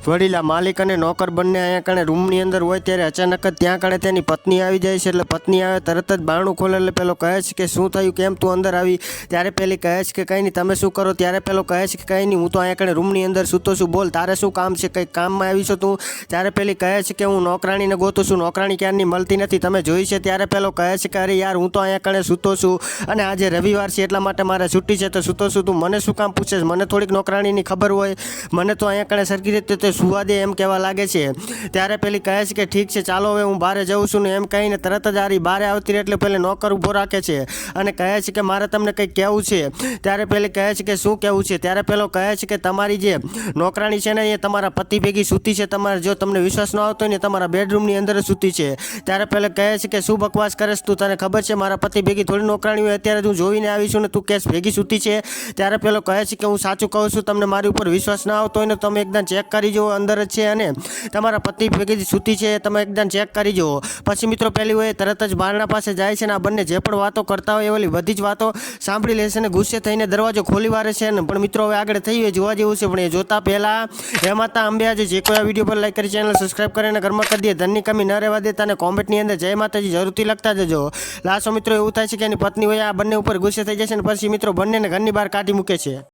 વડીલા માલિક અને નોકર બંને અહીંયા કણે રૂમની અંદર હોય ત્યારે અચાનક જ ત્યાં કણે તેની પત્ની આવી જાય છે। એટલે પત્ની આવે તરત જ બારણું ખોલે એટલે પેલો કહે છે કે શું થયું, કેમ તું અંદર આવી? ત્યારે પેલી કહે છે કે કંઈ નહીં, તમે શું કરો? ત્યારે પેલો કહે છે કે કંઈ નહીં, હું તો અહીંયા કણે રૂમની અંદર સૂતો છું, બોલ તારે શું કામ છે, કંઈક કામમાં આવી છો તું? ત્યારે પેલી કહે છે કે હું નોકરાણીને ગોતું છું, નોકરાણી ક્યારની મળતી નથી, તમે જોઈ છે? ત્યારે પેલો કહે છે કે અરે યાર હું તો અહીંયા કણે સૂતો છું અને આજે રવિવાર છે એટલા માટે મારે છૂટી છે તો સૂતો છું, તું મને શું કામ પૂછે? મને થોડીક નોકરાણીની ખબર હોય, મને તો અહીંયા કણે સરખી રીતે સુવા દે એમ કહેવા લાગે છે। ત્યારે પેલી કહે છે કે ઠીક છે ચાલો હવે હું બહાર જાઉં છું ને એમ કહીને તરત જ આરી બહાર આવતી રહે એટલે પેલે નોકર ઊભો રાખે છે અને કહે છે કે મારે તમને કંઈક કહેવું છે। ત્યારે પેલી કહે છે કે શું કહેવું છે? ત્યારે પેલો કહે છે કે તમારી જે નોકરાણી છે ને એ તમારા પતિ ભેગી સૂતી છે, તમારે જો તમને વિશ્વાસ ન આવતો હોય ને તમારા બેડરૂમની અંદર જ સૂતી છે। ત્યારે પેલે કહે છે કે શું બકવાસ કરે છે તું, તને ખબર છે મારા પતિ ભેગી થોડી નોકરાણી હોય, અત્યારે હું જોઈને આવી છું ને તું કેસ ભેગી સૂતી છે? ત્યારે પેલો કહે છે કે હું સાચું કહું છું, તમને મારી ઉપર વિશ્વાસ ના આવતો હોય ને તમે એકદમ ચેક કરી જુઓ, અંદર જ છે અને તમારા પતિ ભેગી સૂતી છે, તમે એકદમ ચેક કરી જુઓ। પછી મિત્રો પેલી હોય તરત જ બારણા પાસે જાય છે ને આ બંને જે પણ વાતો કરતા હોય એ ઓલી બધી જ વાતો સાંભળી લે છે અને ગુસ્સે થઈને દરવાજો ખોલી વારે છે ને પણ મિત્રો હવે આગળ થઈ હોય જોવા જેવું છે, પણ એ જોતા પહેલાં હે માતા અંબે આજે જે કોઈ આ વિડીયો પર લાઈક કરી ચેનલ સબસ્ક્રાઈબ કરીને ઘરમાં કરી દે, ધનની કમી ન રહેવા દેતા અને કોમેન્ટની અંદર જય માતાજી જરૂરથી લખતા જજો। લાસ્ટમાં મિત્રો એવું થાય છે કે એની પત્ની હોય આ બંને ઉપર ગુસ્સે થઈ જશે ને પછી મિત્રો બંનેને ઘરની બહાર કાઢી મૂકે છે।